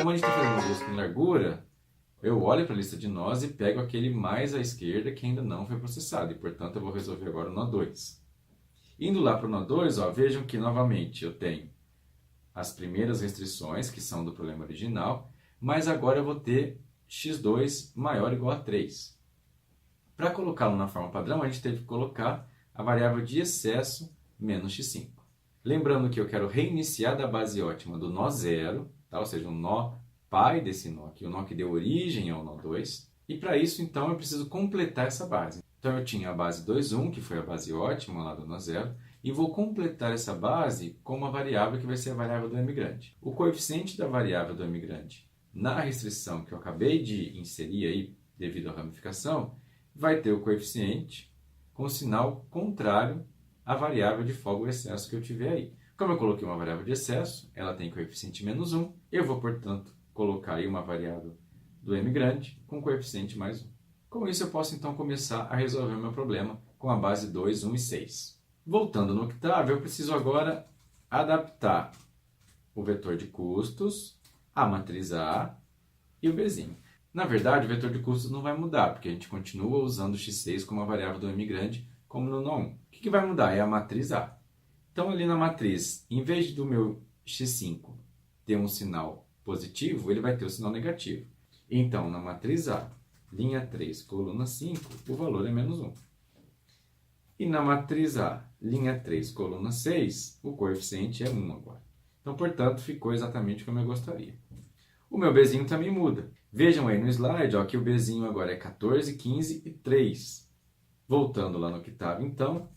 Como a gente está fazendo busca em largura, eu olho para a lista de nós e pego aquele mais à esquerda que ainda não foi processado. E, portanto, eu vou resolver agora o nó 2. Indo lá para o nó 2, vejam que, novamente, eu tenho as primeiras restrições, que são do problema original, mas agora eu vou ter x2 maior ou igual a 3. Para colocá-lo na forma padrão, a gente teve que colocar a variável de excesso menos x5. Lembrando que eu quero reiniciar da base ótima do nó 0, tá? Ou seja, o nó pai desse nó aqui, o nó que deu origem ao nó 2. E para isso, então, eu preciso completar essa base. Então, eu tinha a base 2, 1, que foi a base ótima lá do nó 0, e vou completar essa base com uma variável que vai ser a variável do m grande. O coeficiente da variável do m grande na restrição que eu acabei de inserir aí, devido à ramificação, vai ter o coeficiente com sinal contrário à variável de folga ou excesso que eu tiver aí. Como eu coloquei uma variável de excesso, ela tem coeficiente menos 1, eu vou, portanto, colocar aí uma variável do m grande com coeficiente mais 1. Com isso, eu posso, então, começar a resolver o meu problema com a base 2, 1 e 6. Voltando no octavo, eu preciso agora adaptar o vetor de custos, a matriz A e o Bzinho. Na verdade, o vetor de custos não vai mudar, porque a gente continua usando o x6 como a variável do m grande, como no nó 1. O que vai mudar? É a matriz A. Então, ali na matriz, em vez do meu x5 ter um sinal positivo, ele vai ter o sinal negativo. Então, na matriz A, linha 3, coluna 5, o valor é menos 1. E na matriz A, linha 3, coluna 6, o coeficiente é 1 agora. Então, portanto, ficou exatamente como eu gostaria. O meu Bzinho também muda. Vejam aí no slide que o Bzinho agora é 14, 15 e 3. Voltando lá no octavo, então,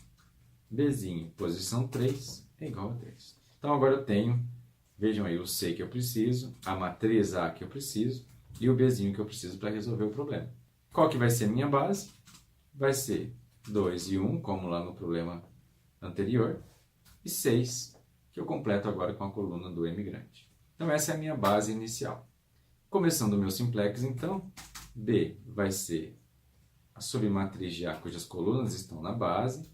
Bzinho, posição 3, é igual a 3. Então, agora eu tenho, vejam aí, o C que eu preciso, a matriz A que eu preciso e o Bzinho que eu preciso para resolver o problema. Qual que vai ser a minha base? Vai ser 2 e 1, como lá no problema anterior, e 6, que eu completo agora com a coluna do m grande. Então, essa é a minha base inicial. Começando o meu simplex, então, B vai ser a submatriz de A cujas colunas estão na base.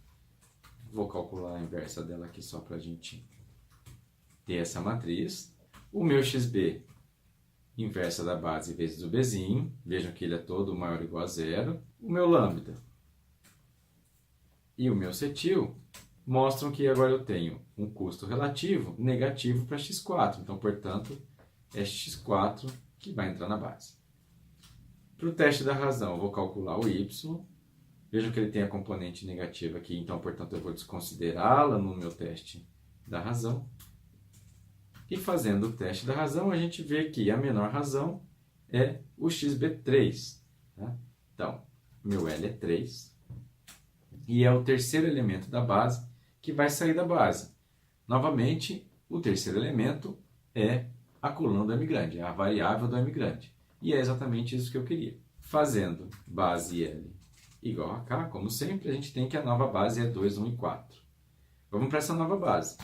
Vou calcular a inversa dela aqui só para a gente ter essa matriz. O meu xb, inversa da base vezes o Bzinho. Vejam que ele é todo maior ou igual a 0. O meu lambda e o meu cetil mostram que agora eu tenho um custo relativo negativo para x4. Então, portanto, é x4 que vai entrar na base. Para o teste da razão, eu vou calcular o y. Vejam que ele tem a componente negativa aqui, então, portanto, eu vou desconsiderá-la no meu teste da razão. E fazendo o teste da razão, a gente vê que a menor razão é o xb3. Tá? Então, meu L é 3. E é o terceiro elemento da base que vai sair da base. Novamente, o terceiro elemento é a coluna do m grande, é a variável do m grande. E é exatamente isso que eu queria. Fazendo base L igual a K, como sempre, a gente tem que a nova base é 2, 1 e 4. Vamos para essa nova base.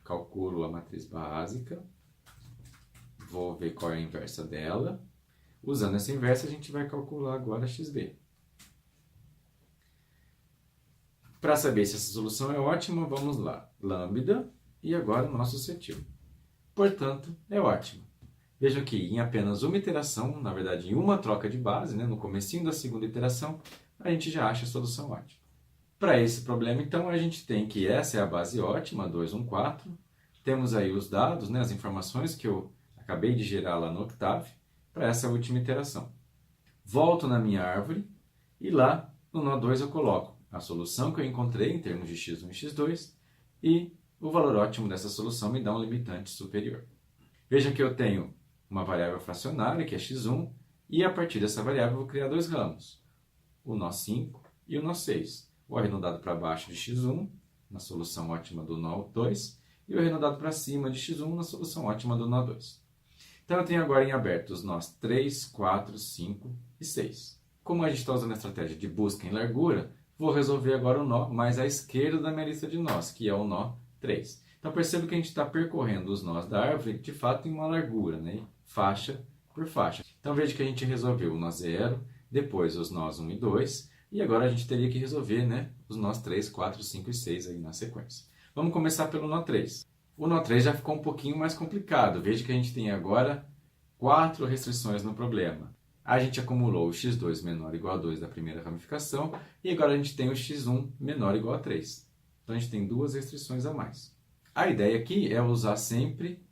Calculo a matriz básica. Vou ver qual é a inversa dela. Usando essa inversa, a gente vai calcular agora xb. Para saber se essa solução é ótima, vamos lá. Lambda e agora o nosso cetil. Portanto, é ótimo. Vejam que em apenas uma iteração, na verdade em uma troca de base, no comecinho da segunda iteração, a gente já acha a solução ótima. Para esse problema, então, a gente tem que essa é a base ótima, 2, 1, 4. Temos aí os dados, as informações que eu acabei de gerar lá no Octave, para essa última iteração. Volto na minha árvore e lá no nó 2 eu coloco a solução que eu encontrei em termos de x1 e x2 e o valor ótimo dessa solução me dá um limitante superior. Vejam que eu tenho uma variável fracionária, que é x1, e a partir dessa variável eu vou criar dois ramos, o nó 5 e o nó 6. O arredondado para baixo de x1, na solução ótima do nó 2, e o arredondado para cima de x1 na solução ótima do nó 2. Então eu tenho agora em aberto os nós 3, 4, 5 e 6. Como a gente está usando a estratégia de busca em largura, vou resolver agora o nó mais à esquerda da minha lista de nós, que é o nó 3. Então perceba que a gente está percorrendo os nós da árvore, de fato, em uma largura, faixa por faixa. Então veja que a gente resolveu o nó 0, depois os nós 1 e 2, e agora a gente teria que resolver os nós 3, 4, 5 e 6 aí na sequência. Vamos começar pelo nó 3. O nó 3 já ficou um pouquinho mais complicado. Veja que a gente tem agora 4 restrições no problema. A gente acumulou o x2 menor ou igual a 2 da primeira ramificação e agora a gente tem o x1 menor ou igual a 3. Então a gente tem 2 restrições a mais. A ideia aqui é usar sempre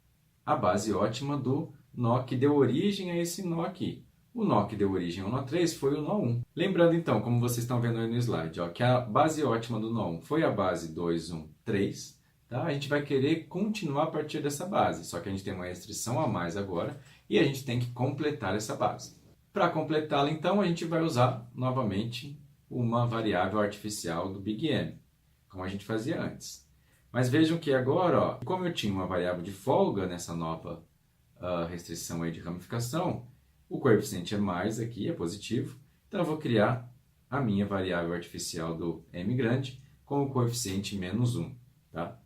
a base ótima do nó que deu origem a esse nó aqui. O nó que deu origem ao nó 3 foi o nó 1. Lembrando então, como vocês estão vendo aí no slide, ó, que a base ótima do nó 1 foi a base 2, 1, 3. Tá? A gente vai querer continuar a partir dessa base, só que a gente tem uma restrição a mais agora e a gente tem que completar essa base. Para completá-la, então, a gente vai usar novamente uma variável artificial do Big M, como a gente fazia antes. Mas vejam que agora, ó, como eu tinha uma variável de folga nessa nova restrição aí de ramificação, o coeficiente é mais aqui, é positivo, então eu vou criar a minha variável artificial do M grande com o coeficiente menos 1. Tá?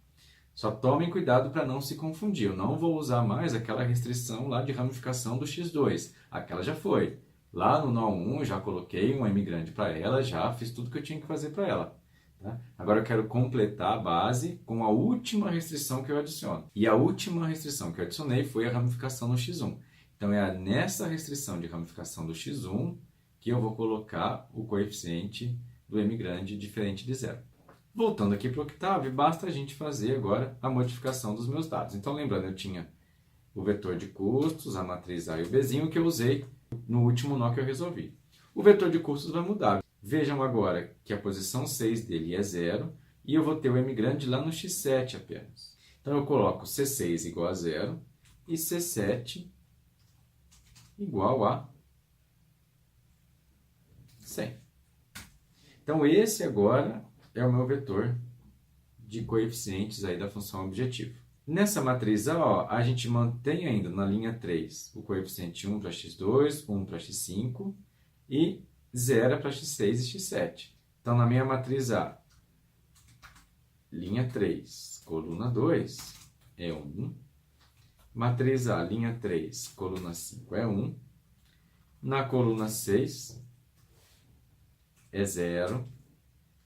Só tomem cuidado para não se confundir, eu não vou usar mais aquela restrição lá de ramificação do x2, aquela já foi. Lá no nó 1 eu já coloquei um M grande para ela, já fiz tudo que eu tinha que fazer para ela. Tá? Agora eu quero completar a base com a última restrição que eu adiciono. E a última restrição que eu adicionei foi a ramificação no x1. Então é nessa restrição de ramificação do x1 que eu vou colocar o coeficiente do M grande diferente de zero. Voltando aqui para o octave, basta a gente fazer agora a modificação dos meus dados. Então lembrando, eu tinha o vetor de custos, a matriz A e o Bzinho que eu usei no último nó que eu resolvi. O vetor de custos vai mudar. Vejam agora que a posição 6 dele é 0 e eu vou ter o M grande lá no x7 apenas. Então eu coloco C6 igual a 0 e C7 igual a 100. Então esse agora é o meu vetor de coeficientes aí da função objetivo. Nessa matriz A, ó, a gente mantém ainda na linha 3 o coeficiente 1 para x2, 1 para x5 e 0 para x6 e x7. Então, na minha matriz A, linha 3, coluna 2 é 1. Matriz A, linha 3, coluna 5 é 1. Na coluna 6 é 0,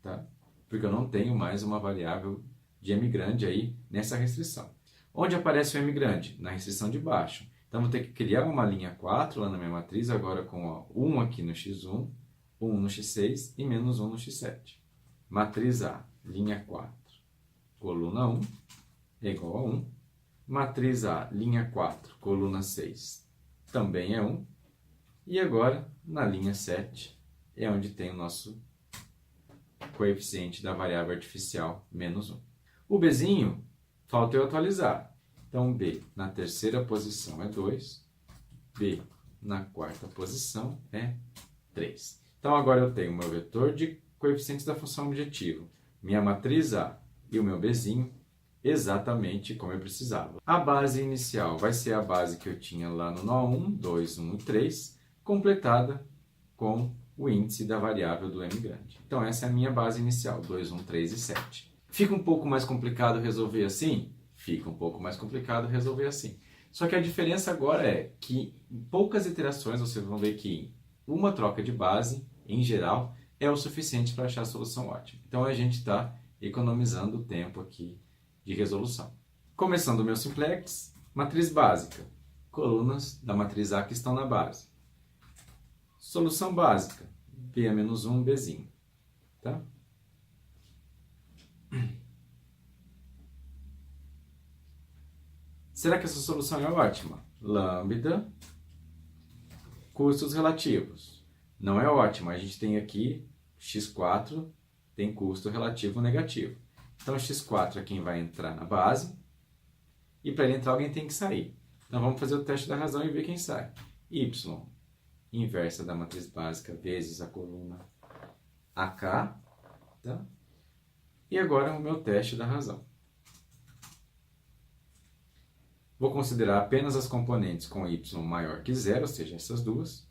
tá? Porque eu não tenho mais uma variável de M grande aí nessa restrição. Onde aparece o M grande? Na restrição de baixo. Então, vou ter que criar uma linha 4 lá na minha matriz, agora com ó, 1 aqui no x1, 1 no x6 e menos 1 no x7. Matriz A, linha 4, coluna 1 é igual a 1. Matriz A, linha 4, coluna 6 também é 1. E agora, na linha 7, é onde tem o nosso coeficiente da variável artificial, menos 1. O Bzinho, falta eu atualizar. Então, B na terceira posição é 2, B na quarta posição é 3. Então, agora eu tenho o meu vetor de coeficientes da função objetivo, minha matriz A e o meu Bzinho exatamente como eu precisava. A base inicial vai ser a base que eu tinha lá no nó 1, 2, 1 e 3, completada com o índice da variável do M grande. Então, essa é a minha base inicial, 2, 1, 3 e 7. Fica um pouco mais complicado resolver assim? Fica um pouco mais complicado resolver assim. Só que a diferença agora é que em poucas iterações vocês vão ver que uma troca de base, em geral, é o suficiente para achar a solução ótima. Então, a gente está economizando o tempo aqui de resolução. Começando o meu simplex, matriz básica, colunas da matriz A que estão na base. Solução básica, B a menos 1, Bzinho. Tá? Será que essa solução é ótima? Lambda, custos relativos. Não é ótima, a gente tem aqui x4, tem custo relativo negativo. Então, x4 é quem vai entrar na base, e para ele entrar alguém tem que sair. Então, vamos fazer o teste da razão e ver quem sai. Y, inversa da matriz básica, vezes a coluna AK, tá? E agora o meu teste da razão. Vou considerar apenas as componentes com y maior que 0, ou seja, essas duas.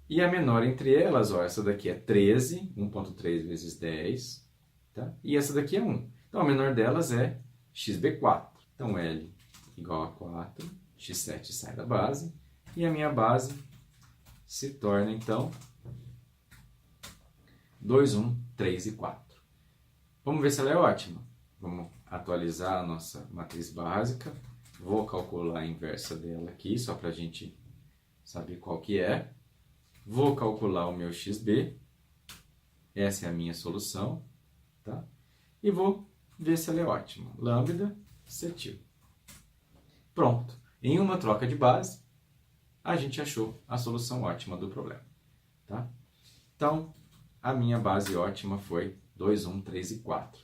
E a menor entre elas, ó, essa daqui é 13, 1.3 vezes 10, tá? E essa daqui é 1. Então, a menor delas é xb4. Então, L igual a 4, x7 sai da base, e a minha base se torna, então, 2, 1, 3 e 4. Vamos ver se ela é ótima. Vamos atualizar a nossa matriz básica. Vou calcular a inversa dela aqui, só para a gente saber qual que é. Vou calcular o meu xb. Essa é a minha solução, tá? E vou ver se ela é ótima. Lambda cetil. Pronto. Em uma troca de base, a gente achou a solução ótima do problema, tá? Então, a minha base ótima foi 2, 1, 3 e 4.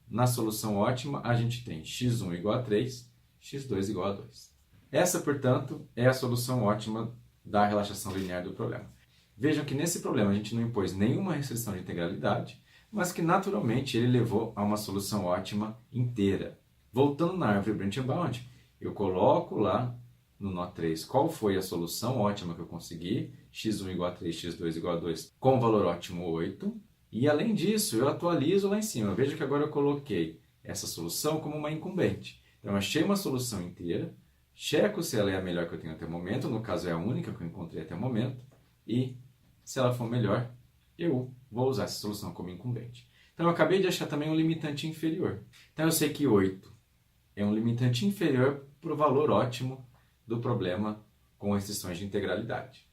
Na solução ótima, a gente tem x1 igual a 3, x2 igual a 2. Essa, portanto, é a solução ótima da relaxação linear do problema. Vejam que nesse problema a gente não impôs nenhuma restrição de integralidade, mas que naturalmente ele levou a uma solução ótima inteira. Voltando na árvore branch and bound, eu coloco lá no nó 3 qual foi a solução ótima que eu consegui, x1 igual a 3, x2 igual a 2, com valor ótimo 8. E além disso, eu atualizo lá em cima. Veja que agora eu coloquei essa solução como uma incumbente. Então eu achei uma solução inteira, checo se ela é a melhor que eu tenho até o momento, no caso é a única que eu encontrei até o momento, e se ela for melhor, eu vou usar essa solução como incumbente. Então eu acabei de achar também um limitante inferior. Então eu sei que 8 é um limitante inferior para o valor ótimo do problema com restrições de integralidade.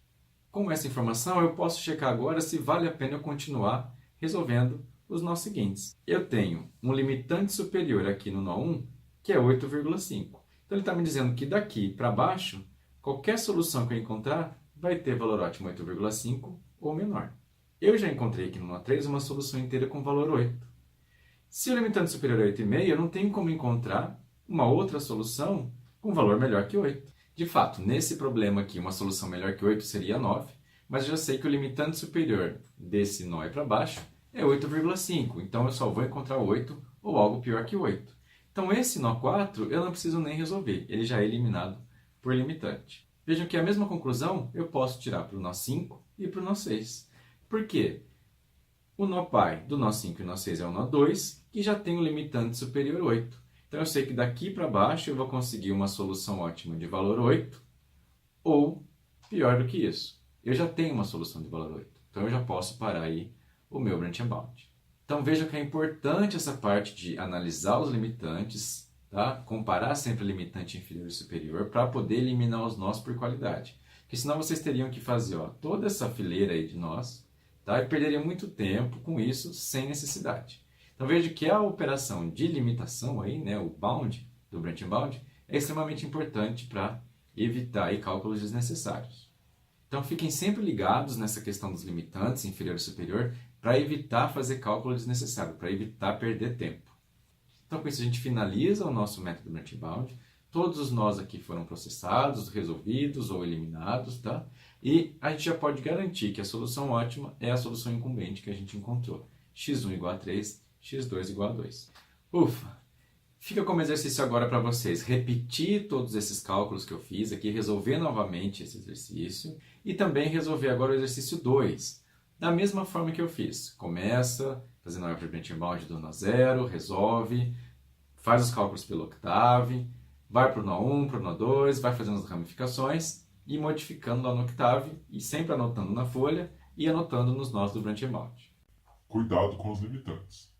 Com essa informação, eu posso checar agora se vale a pena eu continuar resolvendo os nós seguintes. Eu tenho um limitante superior aqui no nó 1, que é 8,5. Então ele está me dizendo que daqui para baixo, qualquer solução que eu encontrar vai ter valor ótimo 8,5 ou menor. Eu já encontrei aqui no nó 3 uma solução inteira com valor 8. Se o limitante superior é 8,5, eu não tenho como encontrar uma outra solução com valor melhor que 8. De fato, nesse problema aqui, uma solução melhor que 8 seria 9, mas eu já sei que o limitante superior desse nó para baixo é 8,5, então eu só vou encontrar 8 ou algo pior que 8. Então esse nó 4 eu não preciso nem resolver, ele já é eliminado por limitante. Vejam que a mesma conclusão eu posso tirar para o nó 5 e para o nó 6. Por quê? O nó pai do nó 5 e nó 6 é o nó 2, que já tem o limitante superior 8. Então eu sei que daqui para baixo eu vou conseguir uma solução ótima de valor 8, ou pior do que isso, eu já tenho uma solução de valor 8. Então eu já posso parar aí o meu branch and bound. Então vejam que é importante essa parte de analisar os limitantes, tá? Comparar sempre limitante inferior e superior para poder eliminar os nós por qualidade. Porque senão vocês teriam que fazer toda essa fileira aí de nós, tá? E perderia muito tempo com isso sem necessidade. Então veja que a operação de limitação aí, né, o bound do branch and bound, é extremamente importante para evitar aí cálculos desnecessários. Então fiquem sempre ligados nessa questão dos limitantes inferior e superior para evitar fazer cálculo desnecessário, para evitar perder tempo. Então com isso a gente finaliza o nosso método branch and bound. Todos os nós aqui foram processados, resolvidos ou eliminados, tá? E a gente já pode garantir que a solução ótima é a solução incumbente que a gente encontrou. x1 igual a 3, x2 igual a 2. Ufa! Fica como exercício agora para vocês repetir todos esses cálculos que eu fiz aqui, resolver novamente esse exercício e também resolver agora o exercício 2, da mesma forma que eu fiz. Começa fazendo a árvore branch and bound do nó 0, resolve, faz os cálculos pelo octave, vai para o nó 1, para o nó 2, vai fazendo as ramificações e modificando lá no octave e sempre anotando na folha e anotando nos nós do branch and bound. Cuidado com os limitantes.